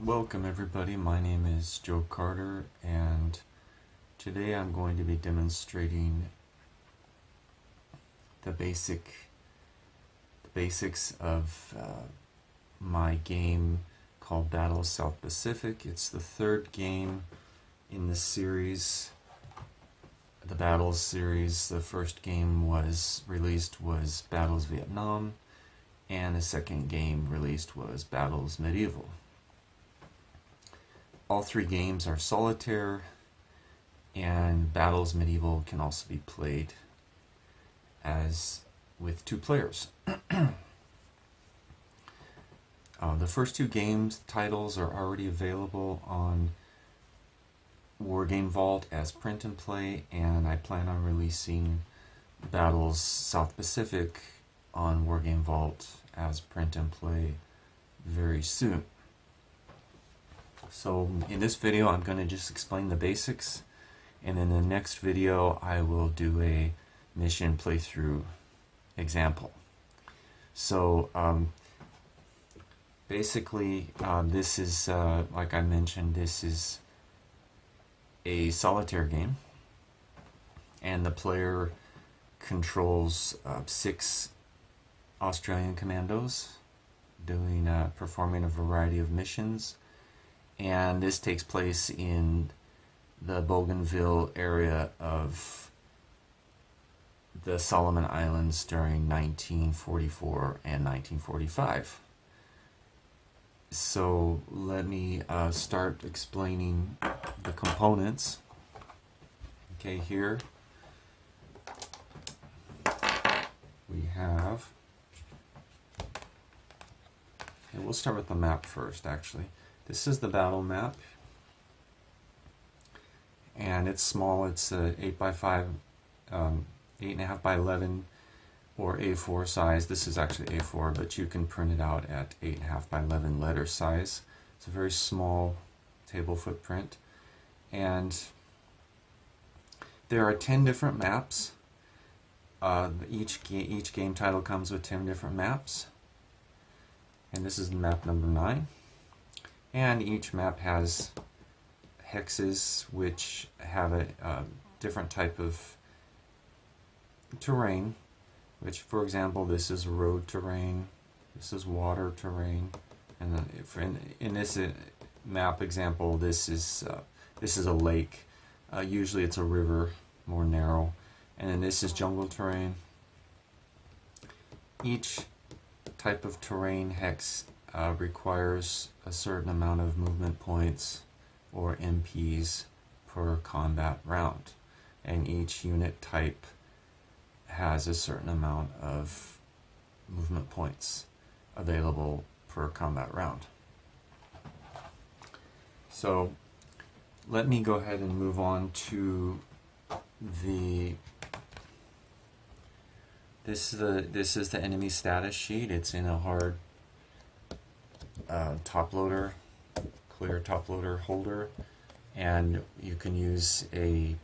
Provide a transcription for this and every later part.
Welcome everybody, my name is Joe Carter and today I'm going to be demonstrating the basics of my game called Battles South Pacific. It's the third game in the series, the Battles series. The first game released was Battles Vietnam, and the second game released was Battles Medieval. All three games are solitaire, and Battles Medieval can also be played as with two players. The first two games titles are already available on Wargame Vault as print and play, and I plan on releasing Battles South Pacific on Wargame Vault as print and play very soon. So in this video I'm going to just explain the basics, and in the next video I will do a mission playthrough example. So basically this is, like I mentioned, this is a solitaire game, and the player controls 6 Australian commandos performing a variety of missions. And this takes place in the Bougainville area of the Solomon Islands during 1944 and 1945. So let me start explaining the components. Okay, here we have, we'll start with the map first actually. This is the battle map, and it's small. It's 8 by 5, 8.5 by 11, or A4 size. This is actually A4, but you can print it out at 8.5 by 11 letter size. It's a very small table footprint, and there are 10 different maps. Each game title comes with 10 different maps, and this is map number 9. And each map has hexes which have a different type of terrain, which, for example, this is road terrain, this is water terrain, and then in this map example, this is a lake. Usually it's a river, more narrow, and then this is jungle terrain. Each type of terrain hex requires a certain amount of movement points, or MPs, per combat round, and each unit type has a certain amount of movement points available per combat round. So let me go ahead and move on to this is the enemy status sheet. It's in a hard top loader, clear top loader holder, and you can use a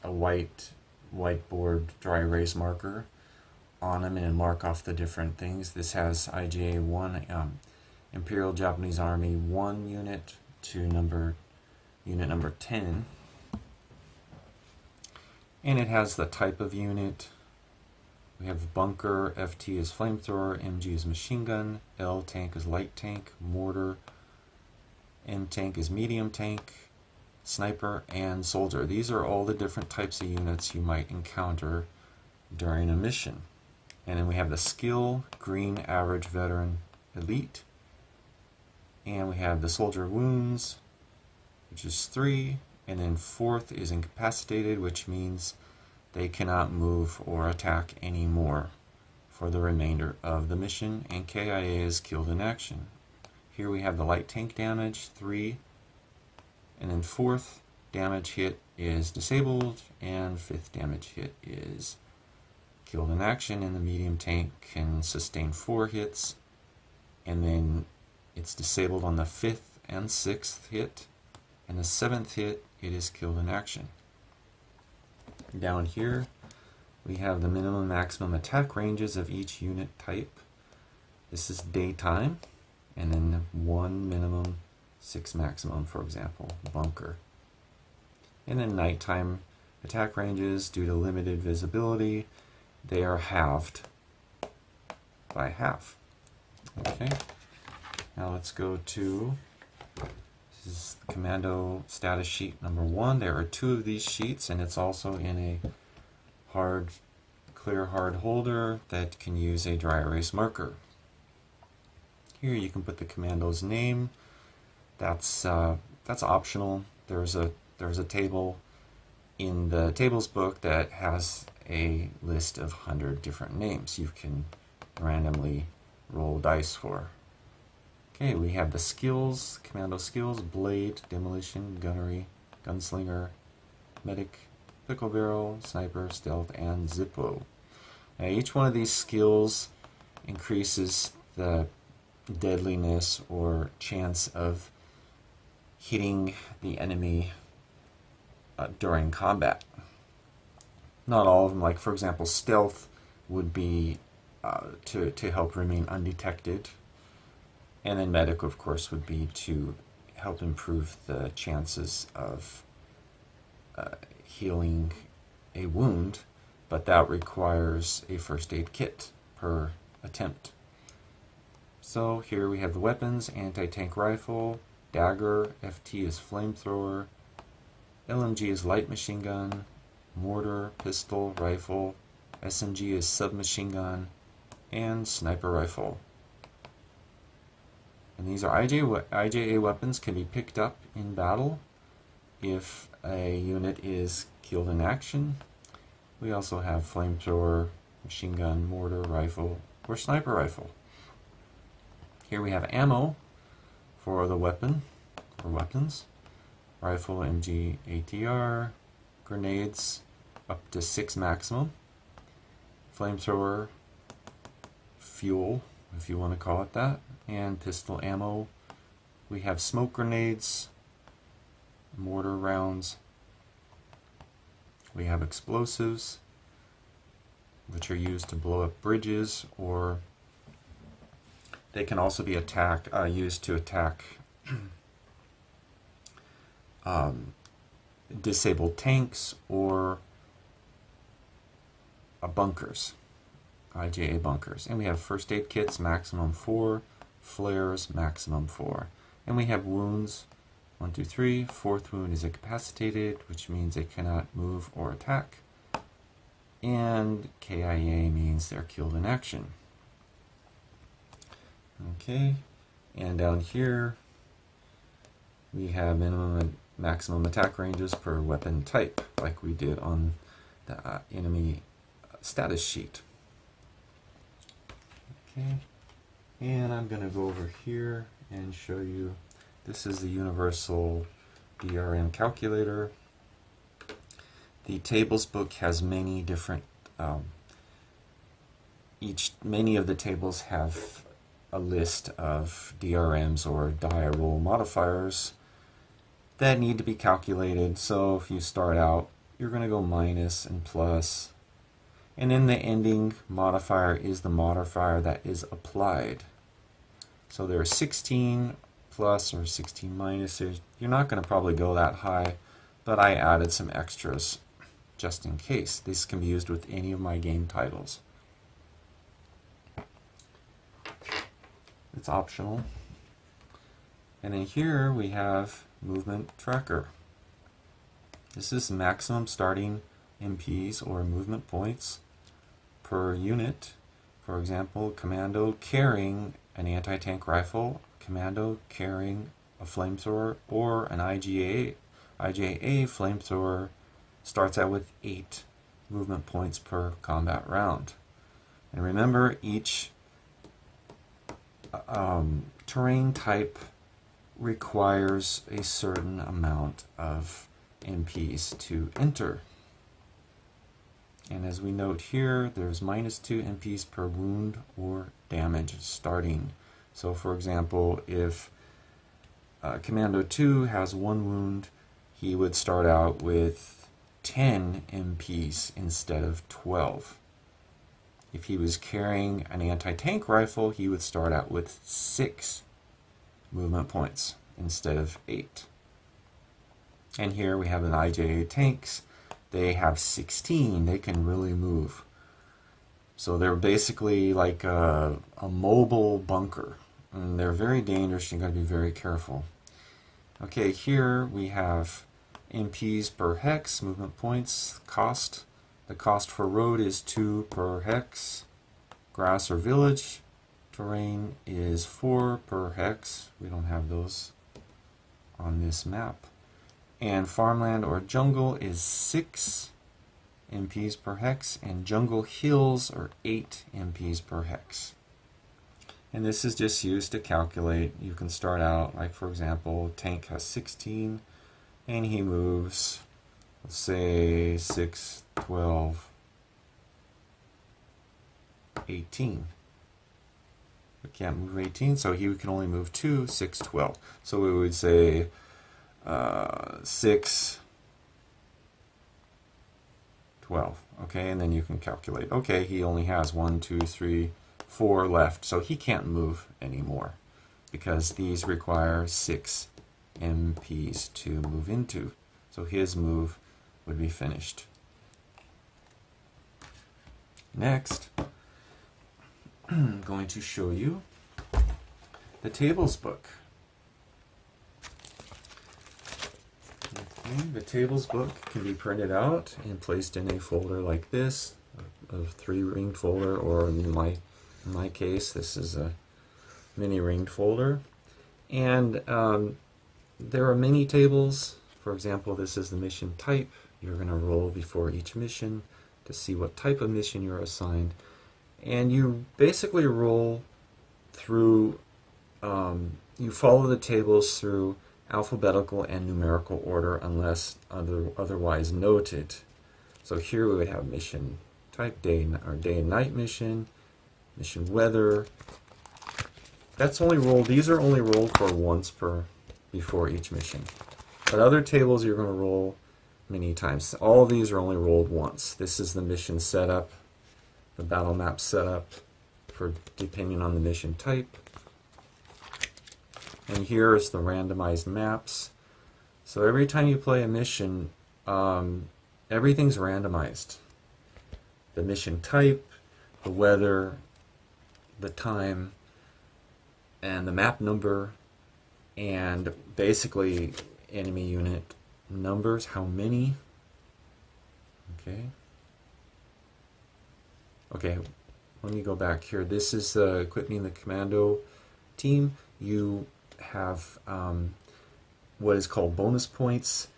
whiteboard dry erase marker on them and mark off the different things. This has IJA 1, Imperial Japanese Army 1 unit to unit number 10, and it has the type of unit. We have bunker, FT is flamethrower, MG is machine gun, L tank is light tank, mortar, M tank is medium tank, sniper, and soldier. These are all the different types of units you might encounter during a mission. And then we have the skill, green, average, veteran, elite. And we have the soldier wounds, which is 3. And then 4th is incapacitated, which means they cannot move or attack anymore for the remainder of the mission. And KIA is killed in action. Here we have the light tank damage, 3. And then 4th damage hit is disabled, and 5th damage hit is killed in action. And the medium tank can sustain 4 hits, and then it's disabled on the 5th and 6th hit, and the 7th hit it is killed in action. Down here we have the minimum and maximum attack ranges of each unit type. This is daytime, and then 1 minimum, 6 maximum, for example, bunker. And then nighttime attack ranges, due to limited visibility, they are halved by half. Okay, now let's go to, this is Commando status sheet number 1. There are 2 of these sheets, and it's also in a clear hard holder that can use a dry erase marker. Here you can put the commando's name. That's optional. There's a table in the tables book that has a list of 100 different names you can randomly roll dice for. Okay, we have the skills, commando skills: blade, demolition, gunnery, gunslinger, medic, pickle barrel, sniper, stealth, and zippo. Now each one of these skills increases the deadliness or chance of hitting the enemy during combat. Not all of them, like for example stealth would be to help remain undetected, and then medic of course would be to help improve the chances of healing a wound, but that requires a first aid kit per attempt. So here we have the weapons: anti-tank rifle, dagger, FT is flamethrower, LMG is light machine gun, mortar, pistol, rifle, SMG is submachine gun, and sniper rifle. And these are IJA weapons, can be picked up in battle if a unit is killed in action. We also have flamethrower, machine gun, mortar, rifle, or sniper rifle. Here we have ammo for the weapon or weapons: rifle, MG, ATR, grenades up to 6 maximum, flamethrower, fuel if you want to call it that, and pistol ammo. We have smoke grenades, mortar rounds. We have explosives, which are used to blow up bridges, or they can also be used to attack disabled tanks or bunkers, IJA bunkers. And we have first aid kits, maximum 4, flares, maximum 4. And we have wounds, 1, 2, 3. 4th wound is incapacitated, which means they cannot move or attack. And KIA means they're killed in action. Okay, and down here we have minimum and maximum attack ranges per weapon type, like we did on the enemy status sheet. Okay, and I'm going to go over here and show you, this is the universal DRM calculator. The tables book has many different, many of the tables have a list of DRMs or die roll modifiers that need to be calculated. So if you start out, you're going to go minus and plus, and then the ending modifier is the modifier that is applied. So there's 16 plus or 16 minus. You're not going to probably go that high, but I added some extras just in case. This can be used with any of my game titles. It's optional. And then here we have movement tracker. This is maximum starting MPs or movement points per unit. For example, commando carrying an anti-tank rifle, commando carrying a flamethrower, or an IJA flamethrower starts out with 8 movement points per combat round. And remember, each terrain type requires a certain amount of MPs to enter. And as we note here, there's -2 MPs per wound or damage starting. So for example, if Commando 2 has 1 wound, he would start out with 10 MPs instead of 12. If he was carrying an anti-tank rifle, he would start out with 6 movement points instead of 8. And here we have an IJA tanks. They have 16. They can really move. So they're basically like a mobile bunker. And they're very dangerous. You've got to be very careful. Okay, here we have MPs per hex, movement points, cost. The cost for road is 2 per hex. Grass or village terrain is 4 per hex. We don't have those on this map. And farmland or jungle is 6 MPs per hex, and jungle hills are 8 MPs per hex. And this is just used to calculate. You can start out, like for example, tank has 16, and he moves, let's say 6, 12, 18. We can't move 18, so he can only move 2, 6, 12. So we would say 6, 12. Okay, and then you can calculate. Okay, he only has 1, 2, 3, 4 left, so he can't move anymore because these require 6 MPs to move into. So his move would be finished. Next, I'm going to show you the tables book. Okay, the tables book can be printed out and placed in a folder like this, a 3-ringed folder, or in my case, this is a mini ringed folder. And there are many tables. For example, this is the mission type. You're going to roll before each mission to see what type of mission you're assigned. And you basically roll through, you follow the tables through alphabetical and numerical order unless otherwise noted. So here we would have mission type, day and night mission, mission weather. That's only rolled, these are only rolled for once before each mission. But other tables you're going to roll many times. All of these are only rolled once. This is the mission setup, the battle map setup for depending on the mission type. And here is the randomized maps. So every time you play a mission, everything's randomized. The mission type, the weather, the time, and the map number, and basically enemy unit numbers, how many. Okay, let me go back here. This is equip me in the commando team. You have what is called bonus points.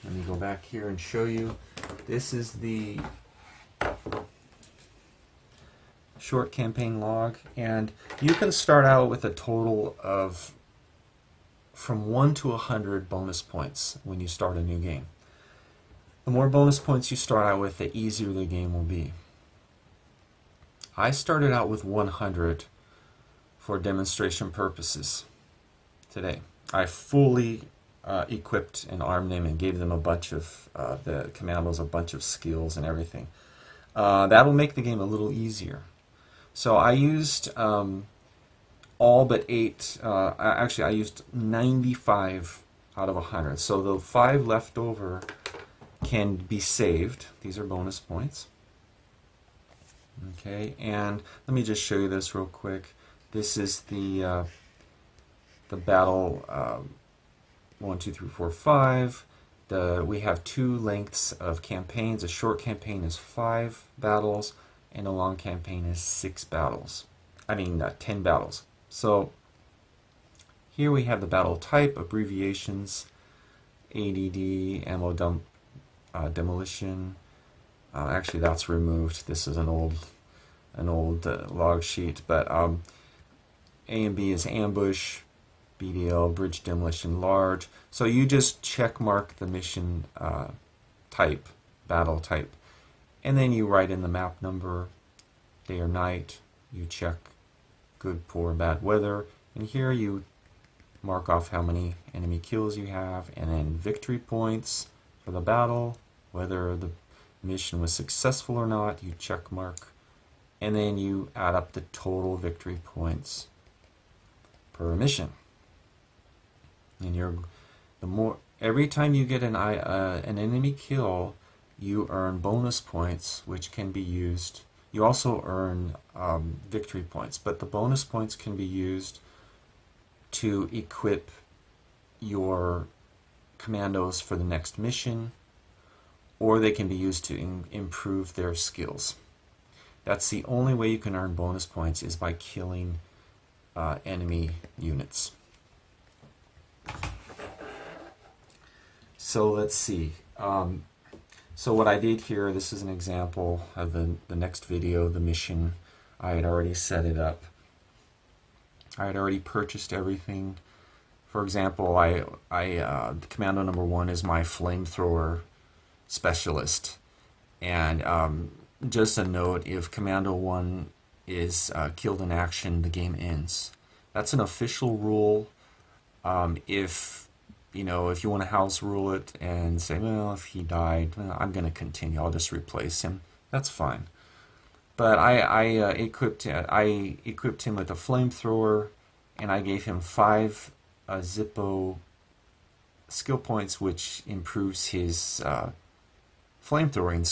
Let me go back here and show you. This is the short campaign log, and you can start out with a total of from 1 to 100 bonus points when you start a new game. The more bonus points you start out with, the easier the game will be. I started out with 100 for demonstration purposes today. I fully equipped and armed them and gave them a bunch of, the commandos, a bunch of skills and everything. That'll make the game a little easier. So I used all but 8, actually I used 95 out of 100. So the 5 left over can be saved. These are bonus points. Okay, and let me just show you this real quick. This is the battle 1, 2, 3, 4, 5. We have 2 lengths of campaigns. A short campaign is 5 battles, and a long campaign is 6 battles. 10 battles. So here we have the battle type, abbreviations, ADD, ammo dump, demolition. Actually, that's removed. This is an old log sheet, but A and B is ambush, BDL, bridge demolition, large. So you just check mark the mission type, battle type, and then you write in the map number, day or night. You check good, poor, bad weather, and here you mark off how many enemy kills you have, and then victory points for the battle, whether the mission was successful or not, you check mark, and then you add up the total victory points per mission. And every time you get an enemy kill, you earn bonus points, which can be used. You also earn victory points, but the bonus points can be used to equip your commandos for the next mission, or they can be used to improve their skills. That's the only way you can earn bonus points, is by killing enemy units. So let's see. So what I did here, this is an example of the next video, the mission. I had already set it up. I had already purchased everything. For example, Commando number 1 is my flamethrower specialist. And just a note, if Commando 1 is killed in action, the game ends. That's an official rule. If you want to house rule it and say, well, if he died, well, I'm going to continue, I'll just replace him, that's fine. But I equipped him with a flamethrower, and I gave him 5 Zippo skill points, which improves his flamethrower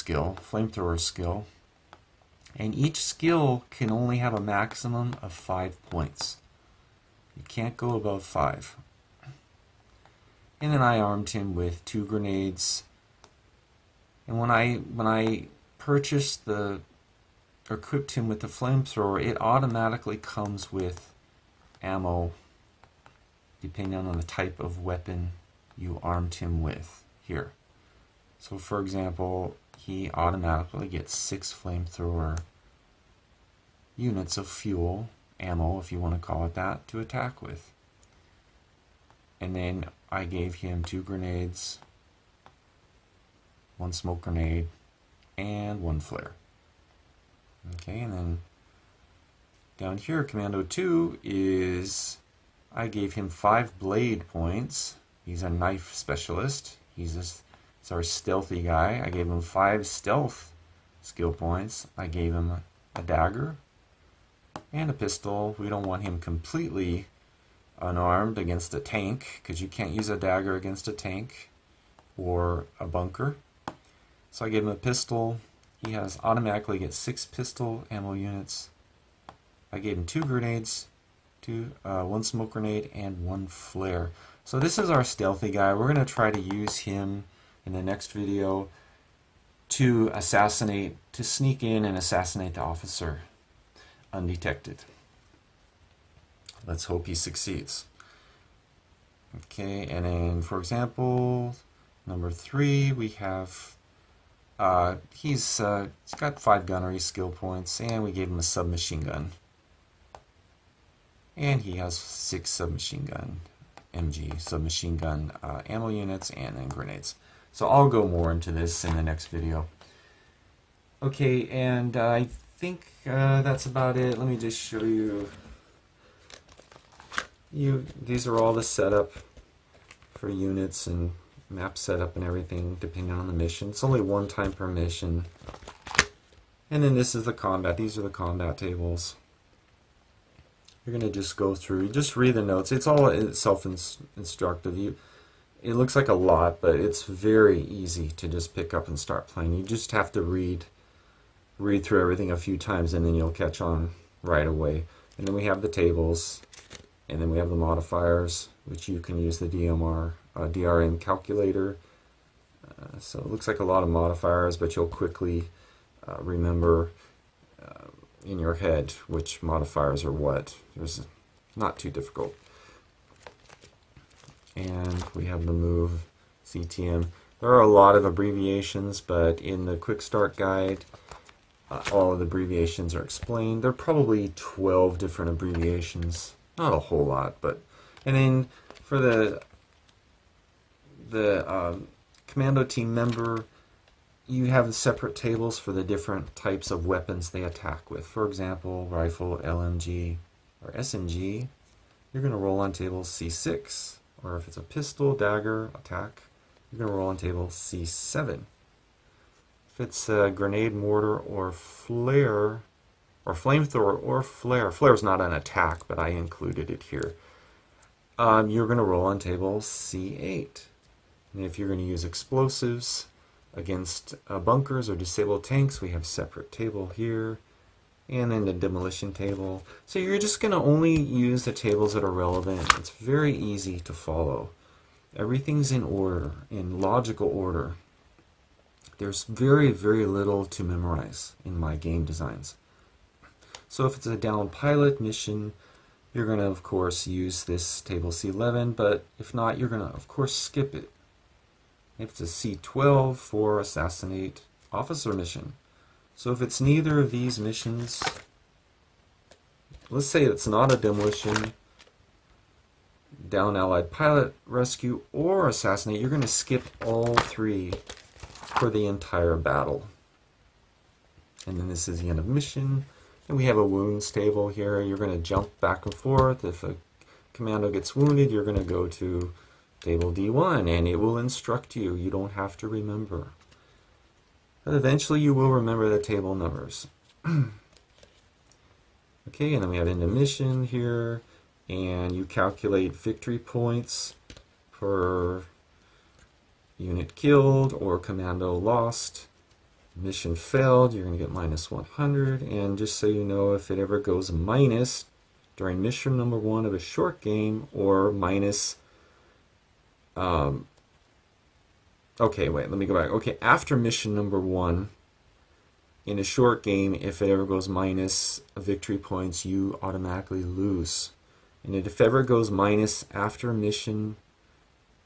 skill. And each skill can only have a maximum of 5 points. You can't go above 5. And then I armed him with 2 grenades. And when I purchased or equipped him with the flamethrower, it automatically comes with ammo, depending on the type of weapon you armed him with here. So for example, he automatically gets 6 flamethrower units of fuel, ammo if you want to call it that, to attack with. And then I gave him 2 grenades, 1 smoke grenade, and 1 flare. Okay, and then down here, Commando 2 is, I gave him 5 blade points. He's a knife specialist. He's our stealthy guy. I gave him 5 stealth skill points. I gave him a dagger and a pistol. We don't want him completely unarmed against a tank, because you can't use a dagger against a tank or a bunker. So I gave him a pistol. He automatically gets 6 pistol ammo units. I gave him 2 grenades, 1 smoke grenade, and 1 flare. So this is our stealthy guy. We're going to try to use him in the next video to sneak in and assassinate the officer undetected. Let's hope he succeeds. Okay, and then for example, number 3, we have he's got 5 gunnery skill points, and we gave him a submachine gun. And he has 6 submachine gun ammo units, and then grenades. So I'll go more into this in the next video. Okay, and I think that's about it. Let me just show you. These are all the setup for units and map setup and everything, depending on the mission. It's only 1 time per mission. And then this is the combat. These are the combat tables. You're going to just go through, just read the notes. It's all self-instructive. It looks like a lot, but it's very easy to just pick up and start playing. You just have to read through everything a few times, and then you'll catch on right away. And then we have the tables, and then we have the modifiers, which you can use the DRM calculator. So it looks like a lot of modifiers, but you'll quickly remember in your head which modifiers are what. It's not too difficult. And we have the move CTM. There are a lot of abbreviations, but in the quick start guide, all of the abbreviations are explained. There are probably 12 different abbreviations. Not a whole lot, but... And then for the commando team member, you have separate tables for the different types of weapons they attack with. For example, rifle, LMG, or SMG, you're going to roll on table C6. Or if it's a pistol, dagger, attack, you're going to roll on table C7. If it's a grenade, mortar, or flare, or flamethrower, or flare. Flare's not an attack, but I included it here. You're going to roll on table C8. And if you're going to use explosives against bunkers or disabled tanks, we have a separate table here. And then the demolition table. So you're just going to only use the tables that are relevant. It's very easy to follow. Everything's in order, in logical order. There's very, very little to memorize in my game designs. So if it's a down pilot mission, you're going to, of course, use this table C11, but if not, you're going to, of course, skip it. If it's a C12 for assassinate officer mission. So if it's neither of these missions, let's say it's not a demolition, down allied pilot, rescue, or assassinate, you're going to skip all three for the entire battle. And then this is the end of mission. And we have a wounds table here. You're going to jump back and forth. If a commando gets wounded, you're going to go to table D1 and it will instruct you. You don't have to remember. But eventually you will remember the table numbers. Okay, and then we have end of mission here. And you calculate victory points per unit killed or commando lost. Mission failed, you're going to get minus 100. And just so you know, if it ever goes minus during mission number 1 of a short game, or minus okay, wait, let me go back. Okay, after mission number 1 in a short game, if it ever goes minus victory points, you automatically lose. And if it ever goes minus after mission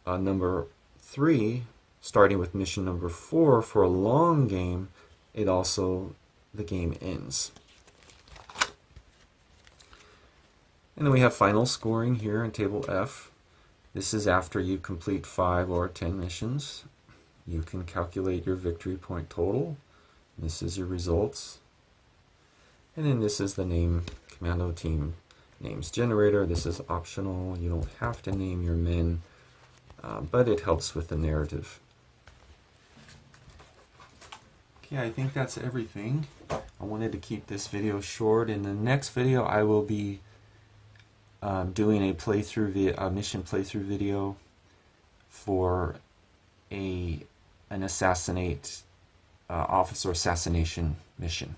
number 3, starting with mission number 4 for a long game, the game ends. And then we have final scoring here in table F. This is after you complete 5 or 10 missions. You can calculate your victory point total. This is your results. And then this is the name commando team names generator. This is optional. You don't have to name your men, but it helps with the narrative. Okay, I think that's everything. I wanted to keep this video short. In the next video, I will be doing a mission playthrough video for an assassinate officer assassination mission,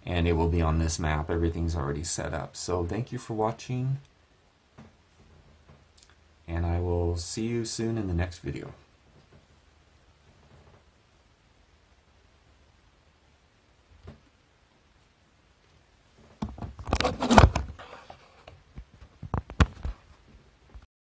and it will be on this map. Everything's already set up. So thank you for watching, and I will see you soon in the next video.